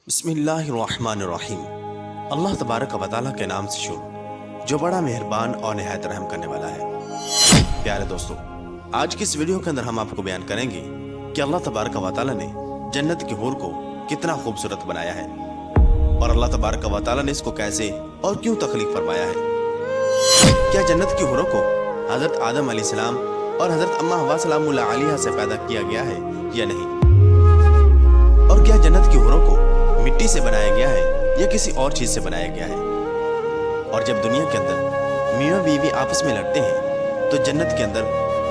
بسم اللہ الرحمن الرحیم۔ اللہ تبارک و تعالیٰ کے نام سے شروع جو بڑا مہربان اور نہایت رحم کرنے والا ہے۔ پیارے دوستو، آج کی اس ویڈیو کے اندر ہم آپ کو بیان کریں گے کہ اللہ تبارک و تعالیٰ نے جنت کی حور کو کتنا خوبصورت بنایا ہے اور اللہ تبارک و تعالیٰ نے اس کو کیسے اور کیوں تخلیق فرمایا ہے۔ کیا جنت کی حوروں کو حضرت آدم علیہ السلام اور حضرت اماں حوا سلام اللہ علیہ سے پیدا کیا گیا ہے یا نہیں؟ اور کیا جنت کی حوروں کو مٹی سے بنایا گیا ہے یا کسی اور چیز سے بنایا گیا ہے؟ اور جب دنیا کے اندر میاں بیوی آپس میں لڑتے ہیں تو جنت کے اندر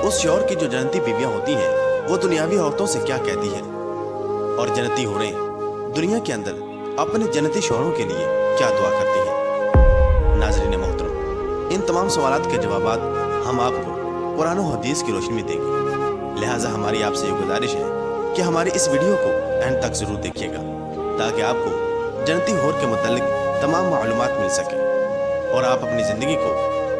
اس شوہر کی جو جنتی بیویاں ہوتی ہیں وہ دنیاوی عورتوں سے کیا کہتی ہیں؟ اور جنتی حوریں دنیا کے اندر اپنے جنتی شوہروں کے لیے کیا دعا کرتی ہیں؟ ناظرین محترم، ان تمام سوالات کے جوابات ہم آپ کو قرآن و حدیث کی روشنی میں دیں گے، لہٰذا ہماری آپ سے یہ گزارش ہے کہ ہماری اس ویڈیو کو اینڈ تک ضرور دیکھیے گا تاکہ آپ کو جنتی حور کے متعلق تمام معلومات مل سکے اور آپ اپنی زندگی کو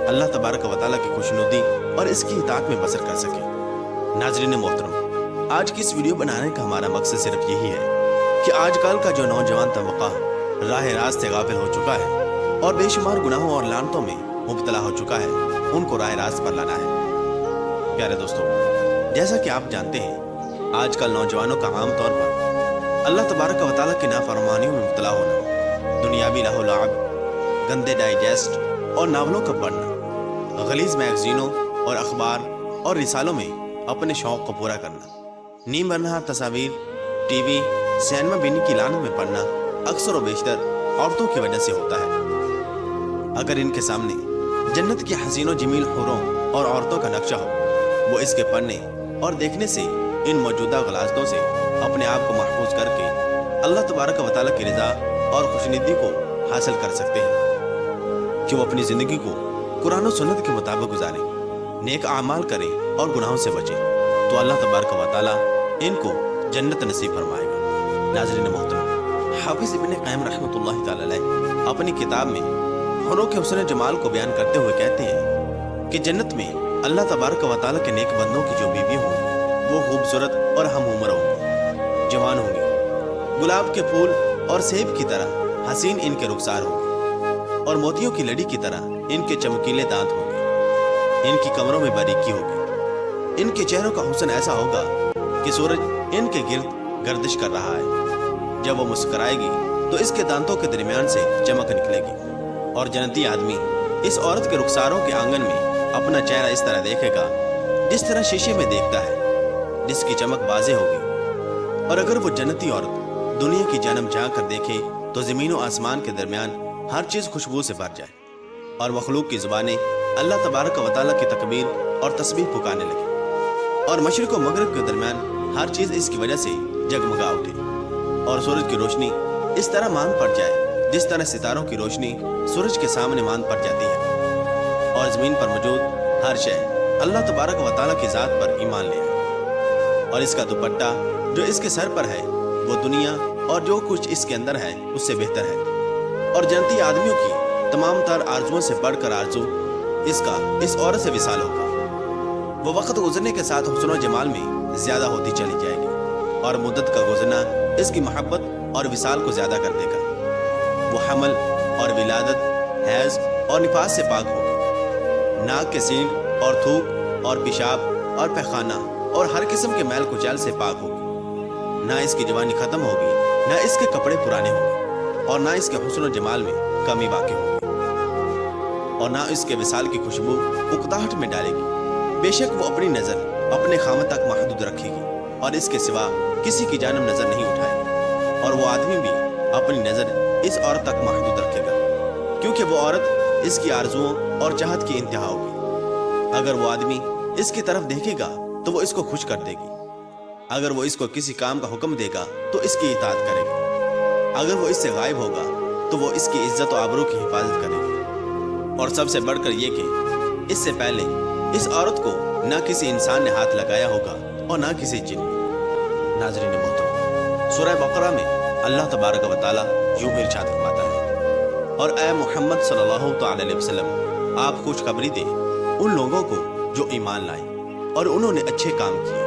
اللہ تبارک و تعالیٰ کی خوشنودی اور اس کی اطاعت میں بسر کر سکیں۔ ناظرین محترم، آج کی اس ویڈیو بنانے کا ہمارا مقصد صرف یہی ہے کہ آج کل کا جو نوجوان طبقہ راہ راست سے غافل ہو چکا ہے اور بے شمار گناہوں اور لعنتوں میں مبتلا ہو چکا ہے، ان کو راہ راست پر لانا ہے۔ پیارے دوستو، جیسا کہ آپ جانتے ہیں آج کل نوجوانوں کا عام طور پر اللہ تبارک و تعالیٰ کی نافرمانیوں میں مبتلا ہونا، دنیاوی لہو و لعب، گندے ڈائجسٹ اور ناولوں کا پڑھنا، غلیظ میگزینوں اور اخبار اور رسالوں میں اپنے شوق کو پورا کرنا، نیم برنہا تصاویر، ٹی وی، سینما بینی کی لعنت میں پڑنا اکثر و بیشتر عورتوں کی وجہ سے ہوتا ہے۔ اگر ان کے سامنے جنت کی حسین و جمیل حوروں اور عورتوں کا نقشہ ہو، وہ اس کے پڑھنے اور دیکھنے سے ان موجودہ غلاظتوں سے اپنے آپ کو محفوظ کر کے اللہ تبارک و تعالیٰ کی رضا اور خوشنودی کو حاصل کر سکتے ہیں کہ وہ اپنی زندگی کو قرآن و سنت کے مطابق گزاریں، نیک اعمال کریں اور گناہوں سے بچیں، تو اللہ تبارک و تعالیٰ ان کو جنت نصیب فرمائے گا۔ ناظرین محترم، حافظ ابن قیم رحمۃ اللہ تعالی علیہ اپنی کتاب میں حوروں کے حسن جمال کو بیان کرتے ہوئے کہتے ہیں کہ جنت میں اللہ تبارک و تعالیٰ کے نیک بندوں کی جو بیویاں ہوں گی وہ خوبصورت اور ہم عمر ہوں گی، جوان ہوں گی، گلاب کے پھول اور سیب کی طرح حسین ان کے رخسار ہوں گے اور موتیوں کی لڑی کی طرح ان کے چمکیلے دانت ہوں گے، ان کی کمروں میں باریکی ہوگی، ان کے چہروں کا حسن ایسا ہوگا کہ سورج ان کے گرد گردش کر رہا ہے، جب وہ مسکرائے گی تو اس کے دانتوں کے درمیان سے چمک نکلے گی اور جنتی آدمی اس عورت کے رخساروں کے آنگن میں اپنا چہرہ اس طرح دیکھے گا جس طرح شیشے میں دیکھتا ہے، جس کی چمک واضح ہوگی۔ اور اگر وہ جنتی عورت دنیا کی جانب جا کر دیکھے تو زمین و آسمان کے درمیان ہر چیز خوشبو سے بھر جائے اور مخلوق کی زبانیں اللہ تبارک و تعالیٰ کی تکبیر اور تسبیح پکارنے لگے اور مشرق و مغرب کے درمیان ہر چیز اس کی وجہ سے جگمگا اٹھے اور سورج کی روشنی اس طرح ماند پڑ جائے جس طرح ستاروں کی روشنی سورج کے سامنے ماند پڑ جاتی ہے اور زمین پر موجود ہر شے اللہ تبارک و تعالیٰ کی ذات پر ایمان لے آئے اور اس کا دوپٹہ جو اس کے سر پر ہے وہ دنیا اور جو کچھ اس کے اندر ہے اس سے بہتر ہے اور جنتی آدمیوں کی تمام تر آرزوؤں سے بڑھ کر آرزو اس کا اس عورت سے وصال ہوگا۔ وہ وقت گزرنے کے ساتھ حسن و جمال میں زیادہ ہوتی چلی جائے گی اور مدت کا گزرنا اس کی محبت اور وصال کو زیادہ کر دے گا۔ وہ حمل اور ولادت، حیض اور نفاس سے پاک ہوگی، ناک کے سینگ اور تھوک اور پیشاب اور پیخانہ اور ہر قسم کے میل کچیل سے پاک ہوگی، نہ اس کی جوانی ختم ہوگی، نہ اس کے کپڑے پرانے ہوں گے اور نہ اس کے حسن و جمال میں کمی واقع ہوگی اور نہ اس کے وصال کی خوشبو اکتاہٹ میں ڈالے گی۔ بے شک وہ اپنی نظر اپنے خامد تک محدود رکھے گی اور اس کے سوا کسی کی جانب نظر نہیں اٹھائے گی اور وہ آدمی بھی اپنی نظر اس عورت تک محدود رکھے گا کیونکہ وہ عورت اس کی آرزوؤں اور چاہت کی انتہا ہوگی۔ اگر وہ آدمی اس کی طرف دیکھے گا تو وہ اس کو خوش کر دے گی، اگر وہ اس کو کسی کام کا حکم دے گا تو اس کی اطاعت کرے گی، اگر وہ اس سے غائب ہوگا تو وہ اس کی عزت و آبرو کی حفاظت کرے گی۔ اور سب سے بڑھ کر یہ کہ اس سے پہلے اس عورت کو نہ کسی انسان نے ہاتھ لگایا ہوگا اور نہ کسی جن نے۔ ناظرین محترم، سورہ بقرہ میں اللہ تبارک و تعالیٰ یوں ارشاد فرماتا ہے، اور اے محمد صلی اللہ تعالی علیہ وسلم، آپ خوشخبری دیں ان لوگوں کو جو ایمان لائے اور انہوں نے اچھے کام کیے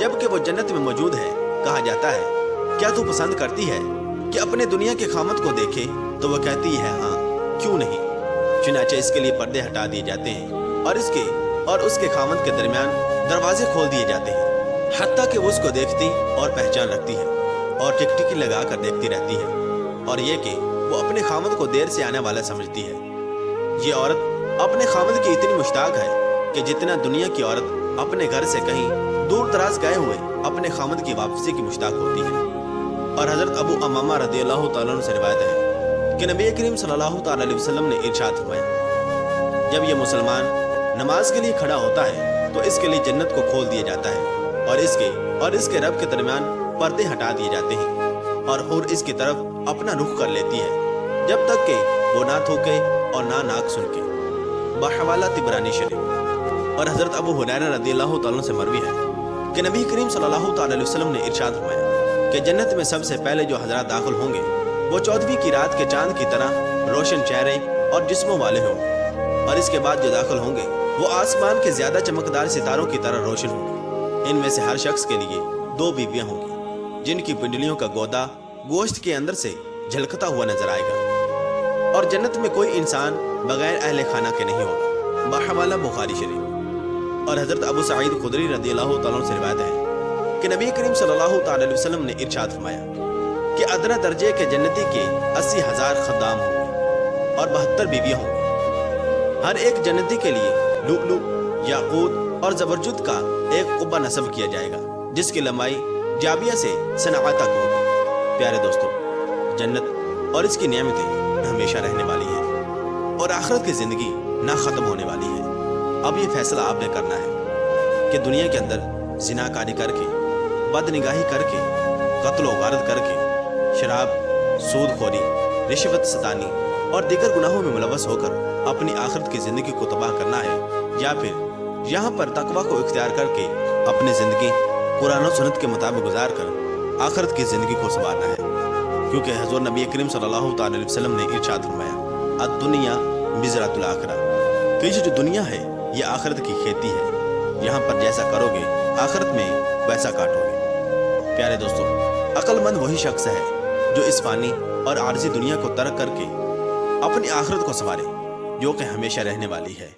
جبکہ وہ جنت میں موجود ہے کہا جاتا ہے کیا تو پسند کرتی ہے کہ اپنے دنیا کے خامد کو دیکھے؟ تو وہ کہتی ہے ہاں، کیوں نہیں۔ چنانچہ اس کے لیے پردے ہٹا دیے جاتے ہیں اور اس کے خامد کے درمیان دروازے کھول دیے جاتے ہیں، حتیٰ کہ وہ اس کو دیکھتی اور پہچان رکھتی ہے اور ٹکٹکی لگا کر دیکھتی رہتی ہے، اور یہ کہ وہ اپنے خامد کو دیر سے آنے والا سمجھتی ہے۔ یہ عورت اپنے خامد کی اتنی مشتاق ہے کہ جتنا دنیا کی عورت اپنے گھر سے کہیں دور دراز گئے ہوئے اپنے خامد کی واپسی کی مشتاق ہوتی ہے۔ اور حضرت ابو امامہ رضی اللہ تعالیٰ عنہ سے روایت ہے کہ نبی کریم صلی اللہ تعالیٰ علیہ وسلم نے ارشاد فرمایا جب یہ مسلمان نماز کے لیے کھڑا ہوتا ہے تو اس کے لیے جنت کو کھول دیا جاتا ہے اور اس کے رب کے درمیان پردے ہٹا دیے جاتے ہیں، اور حور اس کی طرف اپنا رخ کر لیتی ہے جب تک کہ وہ نہ تھوکے اور نہ ناک سنکے۔ بحوالہ طبرانی شریف۔ اور حضرت ابو ہریرہ رضی اللہ تعالیٰ سے مروی ہے کہ نبی کریم صلی اللہ تعالیٰ علیہ وسلم نے ارشاد فرمایا کہ جنت میں سب سے پہلے جو حضرات داخل ہوں گے وہ 14ویں کی رات کے چاند کی طرح روشن چہرے اور جسموں والے ہوں گے، اور اس کے بعد جو داخل ہوں گے وہ آسمان کے زیادہ چمکدار ستاروں کی طرح روشن ہوں گے۔ ان میں سے ہر شخص کے لیے 2 بیویاں ہوں گی جن کی پنڈلیوں کا گودا گوشت کے اندر سے جھلکتا ہوا نظر آئے گا، اور جنت میں کوئی انسان بغیر اہل خانہ کے نہیں ہوگا۔ بحوالہ بخاری شریف۔ اور حضرت ابو سعید خدری رضی اللہ تعالیٰ عنہ سے روایت ہے کہ نبی کریم صلی اللہ تعالیٰ علیہ وسلم نے ارشاد فرمایا کہ ادنیٰ درجے کے جنتی کے 80,000 خدام ہوں گے اور 72 بیویاں ہوں گی۔ ہر ایک جنتی کے لیے لؤلؤ، یاقوت اور زبرجد کا ایک قبہ نصب کیا جائے گا جس کی لمبائی جابیہ سے صنعاء تک ہوگی۔ پیارے دوستو، جنت اور اس کی نعمتیں ہمیشہ رہنے والی ہیں اور آخرت کی زندگی نہ ختم ہونے والی ہے۔ اب یہ فیصلہ آپ نے کرنا ہے کہ دنیا کے اندر زنا کاری کر کے، بد نگاہی کر کے، قتل و غارت کر کے، شراب، سود خوری، رشوت ستانی اور دیگر گناہوں میں ملوث ہو کر اپنی آخرت کی زندگی کو تباہ کرنا ہے، یا پھر یہاں پر تقویٰ کو اختیار کر کے اپنی زندگی قرآن و سنت کے مطابق گزار کر آخرت کی زندگی کو سنوارنا ہے۔ کیونکہ حضور نبی کریم صلی اللہ تعالی علیہ وسلم نے ارشاد فرمایا الدنیا بذرۃ الآخرہ، کہ یہ جو دنیا ہے یہ آخرت کی کھیتی ہے، یہاں پر جیسا کرو گے آخرت میں ویسا کاٹو گے۔ پیارے دوستو، عقل مند وہی شخص ہے جو اس فانی اور عارضی دنیا کو ترک کر کے اپنی آخرت کو سنوارے جو کہ ہمیشہ رہنے والی ہے،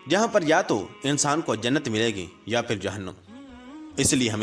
جہاں پر یا تو انسان کو جنت ملے گی یا پھر جہنم۔ اس لیے ہمیں